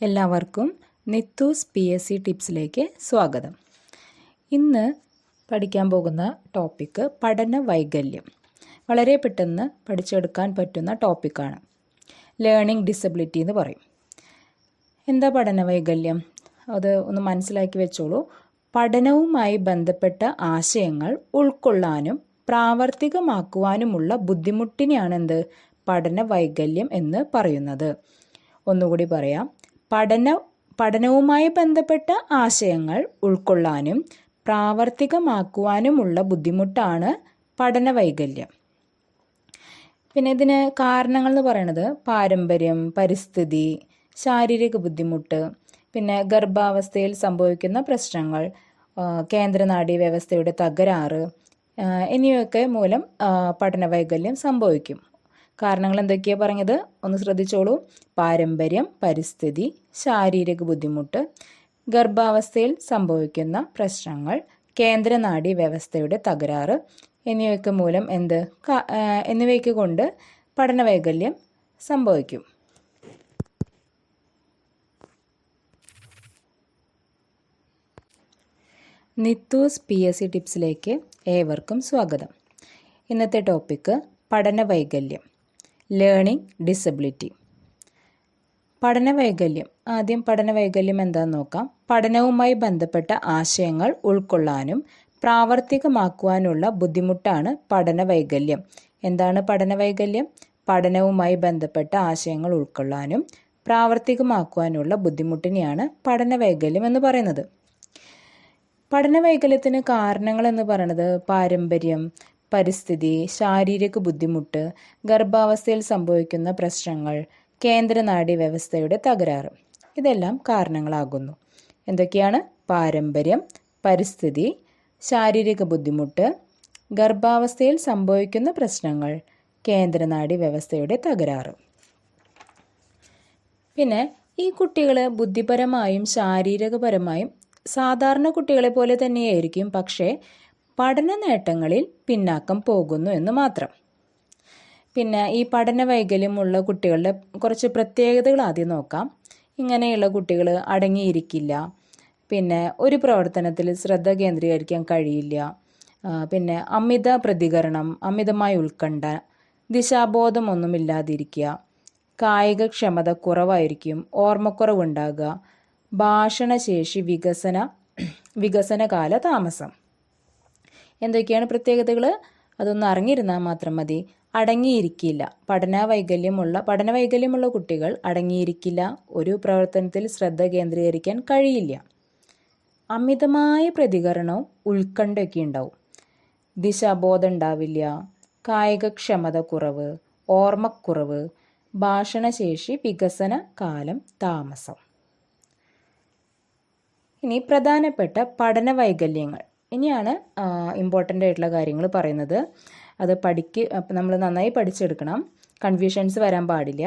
എല്ലാവർക്കും നിത്തൂസ് PSC ടിപ്സിലേക്ക് സ്വാഗതം. ഇന്ന് പഠിക്കാൻ പോകുന്ന ടോപ്പിക്ക് പഠന വൈകല്യം. വളരെ പെട്ടെന്ന് പഠിച്ചെടുക്കാൻ പറ്റുന്ന ടോപ്പിക്കാണ്. ലേണിംഗ് ഡിസബിലിറ്റി എന്ന് പറയും. എന്താ പഠന വൈകല്യം? അത് ഒന്ന് മനസ്സിലാക്കി വെച്ചോളൂ. പഠനവുമായി ബന്ധപ്പെട്ട ആശയങ്ങൾ ഉൾക്കൊള്ളാനും പ്രാവർത്തികമാക്കുവാനുമുള്ള ബുദ്ധിമുട്ടിനെയാണ് പഠന വൈകല്യം എന്ന് പറയുന്നത്. ഒന്നുകൂടി പറയാം. പഠനവുമായി ബന്ധപ്പെട്ട ആശയങ്ങൾ ഉൾക്കൊള്ളാനും പ്രാവർത്തികമാക്കുവാനുമുള്ള ബുദ്ധിമുട്ടാണ് പഠന വൈകല്യം. പിന്നെ ഇതിന് കാരണങ്ങൾ എന്ന് പറയുന്നത് പാരമ്പര്യം, പരിസ്ഥിതി, ശാരീരിക ബുദ്ധിമുട്ട്, പിന്നെ ഗർഭാവസ്ഥയിൽ സംഭവിക്കുന്ന പ്രശ്നങ്ങൾ, കേന്ദ്രനാഡീ വ്യവസ്ഥയുടെ തകരാറ് എന്നിവയൊക്കെ മൂലം പഠന വൈകല്യം സംഭവിക്കും. കാരണങ്ങൾ എന്തൊക്കെയാണ് പറഞ്ഞത്? ഒന്ന് ശ്രദ്ധിച്ചോളൂ. പാരമ്പര്യം, പരിസ്ഥിതി, ശാരീരിക ബുദ്ധിമുട്ട്, ഗർഭാവസ്ഥയിൽ സംഭവിക്കുന്ന പ്രശ്നങ്ങൾ, കേന്ദ്രനാഡീ വ്യവസ്ഥയുടെ തകരാറ് എന്നിവയ്ക്ക് മൂലം എന്നിവയ്ക്ക് കൊണ്ട് പഠന വൈകല്യം സംഭവിക്കും. നിത്തൂസ് PSC ടിപ്സിലേക്ക് ഏവർക്കും സ്വാഗതം. ഇന്നത്തെ ടോപ്പിക്ക് പഠന വൈകല്യം, ലേണിംഗ് ഡിസബിലിറ്റി. പഠന വൈകല്യം. ആദ്യം പഠന വൈകല്യം എന്താണെന്ന് നോക്കാം. പഠനവുമായി ബന്ധപ്പെട്ട ആശയങ്ങൾ ഉൾക്കൊള്ളാനും പ്രാവർത്തികമാക്കുവാനുള്ള ബുദ്ധിമുട്ടാണ് പഠന വൈകല്യം. എന്താണ് പഠന വൈകല്യം? പഠനവുമായി ബന്ധപ്പെട്ട ആശയങ്ങൾ ഉൾക്കൊള്ളാനും പ്രാവർത്തികമാക്കുവാനുള്ള ബുദ്ധിമുട്ടിനെയാണ് പഠന വൈകല്യം എന്ന് പറയുന്നത്. പഠന വൈകല്യത്തിന് കാരണങ്ങൾ എന്ന് പറയുന്നത് പാരമ്പര്യം, പരിസ്ഥിതി, ശാരീരിക ബുദ്ധിമുട്ട്, ഗർഭാവസ്ഥയിൽ സംഭവിക്കുന്ന പ്രശ്നങ്ങൾ, കേന്ദ്രനാഡീ വ്യവസ്ഥയുടെ തകരാറ്, ഇതെല്ലാം കാരണങ്ങളാകുന്നു. എന്തൊക്കെയാണ്? പാരമ്പര്യം, പരിസ്ഥിതി, ശാരീരിക ബുദ്ധിമുട്ട്, ഗർഭാവസ്ഥയിൽ സംഭവിക്കുന്ന പ്രശ്നങ്ങൾ, കേന്ദ്രനാഡീ വ്യവസ്ഥയുടെ തകരാറ്. പിന്നെ ഈ കുട്ടികൾ ബുദ്ധിപരമായും ശാരീരികപരമായും സാധാരണ കുട്ടികളെ പോലെ തന്നെയായിരിക്കും, പക്ഷേ പഠന നേട്ടങ്ങളിൽ പിന്നാക്കം പോകുന്നു എന്ന് മാത്രം. പിന്നെ ഈ പഠന വൈകല്യമുള്ള കുട്ടികളുടെ കുറച്ച് പ്രത്യേകതകൾ ആദ്യം നോക്കാം. ഇങ്ങനെയുള്ള കുട്ടികൾ അടങ്ങിയിരിക്കില്ല, പിന്നെ ഒരു പ്രവർത്തനത്തിൽ ശ്രദ്ധ കേന്ദ്രീകരിക്കാൻ കഴിയില്ല, പിന്നെ അമിത പ്രതികരണം, അമിതമായ ഉത്കണ്ഠ, ദിശാബോധമൊന്നുമില്ലാതിരിക്കുക, കായികക്ഷമത കുറവായിരിക്കും, ഓർമ്മക്കുറവുണ്ടാകുക, ഭാഷണശേഷി വികസനകാല താമസം. എന്തൊക്കെയാണ് പ്രത്യേകതകൾ? അതൊന്ന് അറിഞ്ഞിരുന്നാൽ മാത്രം മതി. അടങ്ങിയിരിക്കില്ല. പഠന വൈകല്യമുള്ള കുട്ടികൾ അടങ്ങിയിരിക്കില്ല, ഒരു പ്രവർത്തനത്തിൽ ശ്രദ്ധ കേന്ദ്രീകരിക്കാൻ കഴിയില്ല, അമിതമായ പ്രതികരണവും ഉത്കണ്ഠയൊക്കെ ഉണ്ടാവും, ദിശാബോധം ഉണ്ടാവില്ല, കായികക്ഷമത കുറവ്, ഓർമ്മക്കുറവ്, ഭാഷണശേഷി വികസന കാലം താമസം. ഇനി പ്രധാനപ്പെട്ട പഠന വൈകല്യങ്ങൾ. ഇനിയാണ് ഇമ്പോർട്ടൻ്റ് ആയിട്ടുള്ള കാര്യങ്ങൾ പറയുന്നത്. അത് നമ്മൾ നന്നായി പഠിച്ചെടുക്കണം, കൺഫ്യൂഷൻസ് വരാൻ പാടില്ല.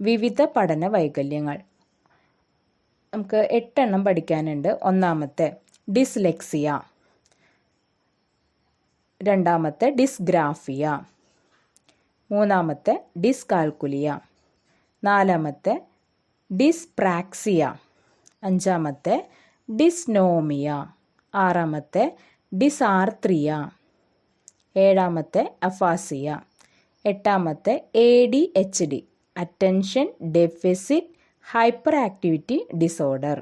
വിവിധ പഠന വൈകല്യങ്ങൾ നമുക്ക് 8 എണ്ണം പഠിക്കാനുണ്ട്. ഒന്നാമത്തെ ഡിസ്ലെക്സിയ, രണ്ടാമത്തെ ഡിസ്ഗ്രാഫിയ, മൂന്നാമത്തെ ഡിസ്കാൽക്കുലിയ, നാലാമത്തെ ഡിസ്പ്രാക്സിയ, അഞ്ചാമത്തെ ഡിസ്നോമിയ, ആറാമത്തെ ഡിസാർത്രിയ, ഏഴാമത്തെ അഫാസിയ, എട്ടാമത്തെ ADHD, attention deficit hyper activity disorder.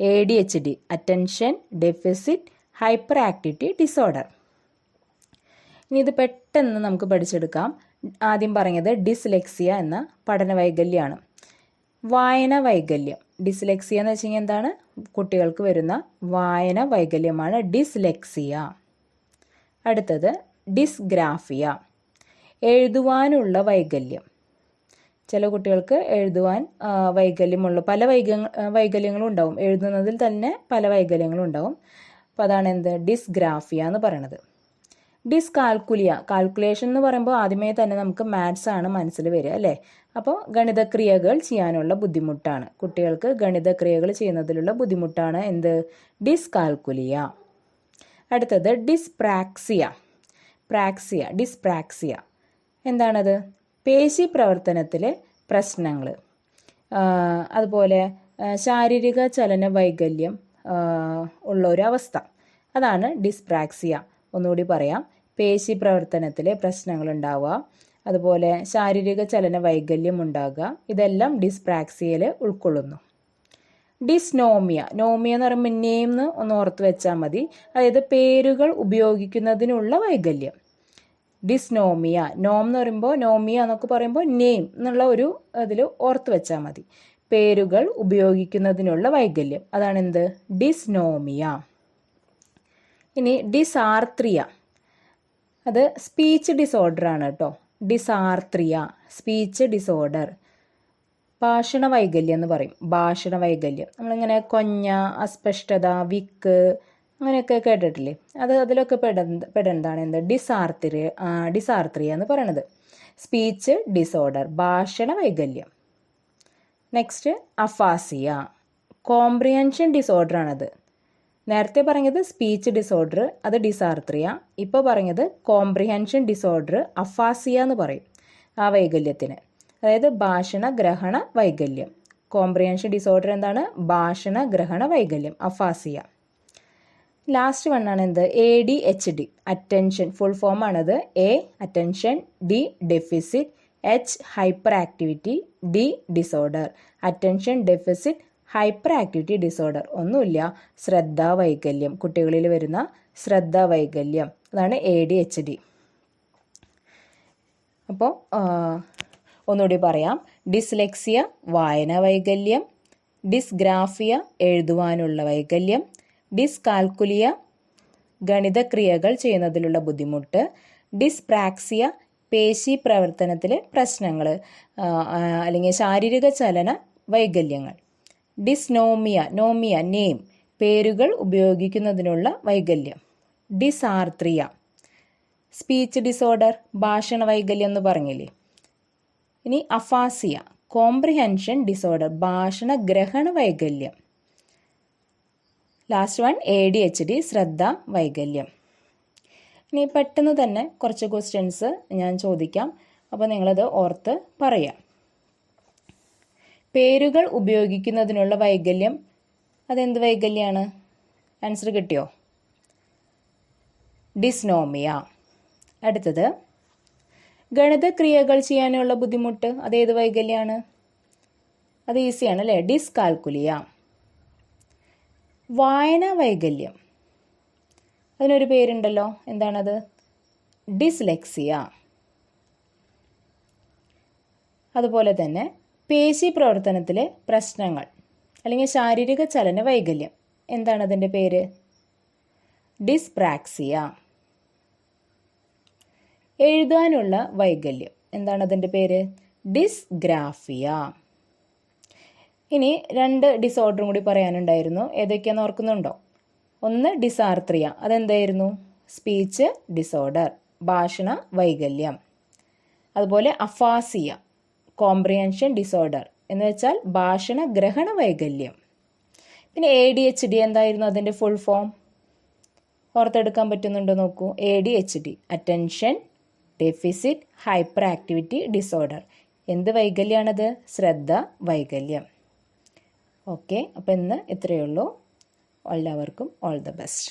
ADHD, attention deficit hyper activity disorder. ഇനി ഇത് പെട്ടെന്ന് നമുക്ക് പഠിച്ചെടുക്കാം. ആദ്യം പറഞ്ഞത് ഡിസ്ലെക്സിയ എന്ന പഠന വൈകല്യമാണ്. വായന വൈകല്യം. ഡിസ്ലെക്സിയ എന്ന് വെച്ച് കഴിഞ്ഞാൽ എന്താണ്? കുട്ടികൾക്ക് വരുന്ന വായന വൈകല്യമാണ് ഡിസ്ലെക്സിയ. അടുത്തത് ഡിസ്ഗ്രാഫിയ, എഴുതുവാനുള്ള വൈകല്യം. ചില കുട്ടികൾക്ക് എഴുതുവാൻ വൈകല്യമുള്ള പല വൈകല്യങ്ങളും ഉണ്ടാവും. എഴുതുന്നതിൽ തന്നെ പല വൈകല്യങ്ങളും ഉണ്ടാവും. അപ്പോൾ അതാണ് ഡിസ്ഗ്രാഫിയ എന്ന് പറയുന്നത്. ഡിസ്കാൽക്കുലിയ, കാൽക്കുലേഷൻ എന്ന് പറയുമ്പോൾ ആദ്യമേ തന്നെ നമുക്ക് മാത്സ് ആണ് മനസ്സിൽ വരിക, അല്ലേ? അപ്പോൾ ഗണിതക്രിയകൾ ചെയ്യാനുള്ള ബുദ്ധിമുട്ടാണ്. കുട്ടികൾക്ക് ഗണിതക്രിയകൾ ചെയ്യുന്നതിലുള്ള ബുദ്ധിമുട്ടാണ് ഡിസ്കാൽക്കുലിയ. അടുത്തത് ഡിസ്പ്രാക്സിയ. എന്താണത്? പേശി പ്രവർത്തനത്തിലെ പ്രശ്നങ്ങൾ, അതുപോലെ ശാരീരിക ചലന വൈകല്യം ഉള്ള ഒരു അവസ്ഥ. അതാണ് ഡിസ്പ്രാക്സിയ. ഒന്നുകൂടി പറയാം. പേശി പ്രവർത്തനത്തിൽ പ്രശ്നങ്ങൾ ഉണ്ടാവുക, അതുപോലെ ശാരീരിക ചലന വൈകല്യം ഉണ്ടാകുക, ഇതെല്ലാം ഡിസ്പ്രാക്സിയയിൽ ഉൾക്കൊള്ളുന്നു. ഡിസ്നോമിയ, നോമിയ എന്ന് പറയുമ്പോൾ നെയിം ഒന്ന് ഓർത്ത് വെച്ചാൽ മതി. അതായത് പേരുകൾ ഉപയോഗിക്കുന്നതിനുള്ള വൈകല്യം. ഡിസ്നോമിയ, നോം എന്ന് പറയുമ്പോൾ നോമിയ എന്നൊക്കെ പറയുമ്പോൾ നെയിം എന്നുള്ള ഒരു അതിൽ ഓർത്ത് വെച്ചാൽ മതി. പേരുകൾ ഉപയോഗിക്കുന്നതിനുള്ള വൈകല്യം, അതാണ് എന്ത്? ഡിസ്നോമിയ. ഇനി ഡിസാർത്രിയ, അത് സ്പീച്ച് ഡിസോർഡർ ആണ് കേട്ടോ. Dysarthria, speech disorder. ഭാഷണ വൈകല്യം എന്ന് പറയും. ഭാഷണ വൈകല്യം നമ്മളിങ്ങനെ കൊഞ്ഞ, അസ്പഷ്ടത, വിക്ക് അങ്ങനെയൊക്കെ കേട്ടിട്ടില്ലേ? അതിലൊക്കെ പെടുന്നതാണ് എന്ത്? ഡിസാർത്രിയ എന്ന് പറയണത്. സ്പീച്ച് ഡിസോർഡർ, ഭാഷണ വൈകല്യം. നെക്സ്റ്റ് അഫാസിയ, കോംപ്രിഹെൻഷൻ ഡിസോർഡർ ആണത്. നേരത്തെ പറഞ്ഞത് സ്പീച്ച് ഡിസോർഡർ, അത് ഡിസാർത്രിയ. ഇപ്പോൾ പറഞ്ഞത് കോംപ്രിഹെൻഷൻ ഡിസോർഡർ, അഫാസിയ എന്ന് പറയും ആ വൈകല്യത്തിന്. അതായത് ഭാഷണ ഗ്രഹണ വൈകല്യം. കോംപ്രിഹെൻഷൻ ഡിസോർഡർ എന്താണ്? ഭാഷണ ഗ്രഹണ വൈകല്യം, അഫാസിയ. ലാസ്റ്റ് വണ്ണാണ് എന്ത്? ADHD, attention. ഫുൾ ഫോം ആണത്. A attention, D deficit, H hyper activity, D disorder. Attention deficit hyper activity disorder. ഒന്നുമില്ല, ശ്രദ്ധാ വൈകല്യം. കുട്ടികളിൽ വരുന്ന ശ്രദ്ധാ വൈകല്യം, അതാണ് ADHD. അപ്പോൾ ഒന്നുകൂടി പറയാം. ഡിസ്ലെക്സിയ വായന വൈകല്യം, ഡിസ്ഗ്രാഫിയ എഴുതുവാനുള്ള വൈകല്യം, ഡിസ്കാൽക്കുലിയ ഗണിതക്രിയകൾ ചെയ്യുന്നതിലുള്ള ബുദ്ധിമുട്ട്, ഡിസ്പ്രാക്സിയ പേശി പ്രവർത്തനത്തിലെ പ്രശ്നങ്ങൾ അല്ലെങ്കിൽ ശാരീരിക ചലന വൈകല്യങ്ങൾ, ഡിസ്നോമിയ നോമിയ നെയിം പേരുകൾ ഉപയോഗിക്കുന്നതിനുള്ള വൈകല്യം, ഡിസാർത്രിയ സ്പീച്ച് ഡിസോർഡർ ഭാഷണ വൈകല്യം എന്ന് പറഞ്ഞില്ലേ. ഇനി അഫാസിയ കോംപ്രിഹെൻഷൻ ഡിസോർഡർ ഭാഷണ ഗ്രഹണ വൈകല്യം. ലാസ്റ്റ് വൺ ADHD ശ്രദ്ധ വൈകല്യം. ഇനി പെട്ടെന്ന് തന്നെ കുറച്ച് ക്വസ്റ്റ്യൻസ് ഞാൻ ചോദിക്കാം, അപ്പോൾ നിങ്ങളത് ഓർത്ത് പറയാം. പേരുകൾ ഉപയോഗിക്കുന്നതിനുള്ള വൈകല്യം, അതെന്ത് വൈകല്യമാണ്? ആൻസർ കിട്ടിയോ? ഡിസ്നോമിയ. അടുത്തത് ഗണിതക്രിയകൾ ചെയ്യാനുള്ള ബുദ്ധിമുട്ട്, അതേത് വൈകല്യമാണ്? അത് ഈസിയാണ് അല്ലേ? ഡിസ്കാൽക്കുലിയ. വായന വൈകല്യം, അതിനൊരു പേരുണ്ടല്ലോ, എന്താണത്? ഡിസ്ലെക്സിയ. അതുപോലെ തന്നെ പേശി പ്രവർത്തനത്തിലെ പ്രശ്നങ്ങൾ അല്ലെങ്കിൽ ശാരീരിക ചലന വൈകല്യം, എന്താണ് അതിൻ്റെ പേര്? ഡിസ്പ്രാക്സിയ. എഴുതാനുള്ള വൈകല്യം, എന്താണ് അതിൻ്റെ പേര്? ഡിസ്ഗ്രാഫിയ. ഇനി 2 ഡിസോർഡറും കൂടി പറയാനുണ്ടായിരുന്നു. ഏതൊക്കെയാണെന്ന് ഓർക്കുന്നുണ്ടോ? ഒന്ന് ഡിസാർത്രിയ, അതെന്തായിരുന്നു? സ്പീച്ച് ഡിസോർഡർ ഭാഷണ വൈകല്യം. അതുപോലെ അഫാസിയ കോംപ്രിഹെൻഷൻ ഡിസോർഡർ എന്ന് വെച്ചാൽ ഭാഷണ ഗ്രഹണ വൈകല്യം. പിന്നെ ADHD എന്തായിരുന്നു അതിൻ്റെ ഫുൾ ഫോം? ഓർത്തെടുക്കാൻ പറ്റുന്നുണ്ടോ നോക്കൂ. ADHD attention deficit hyper activity disorder. എന്ത് വൈകല്യമാണത്? ശ്രദ്ധ വൈകല്യം. ഓക്കെ, അപ്പോൾ ഇന്ന് ഇത്രയേ ഉള്ളൂ. എല്ലാവർക്കും ഓൾ ദ ബെസ്റ്റ്.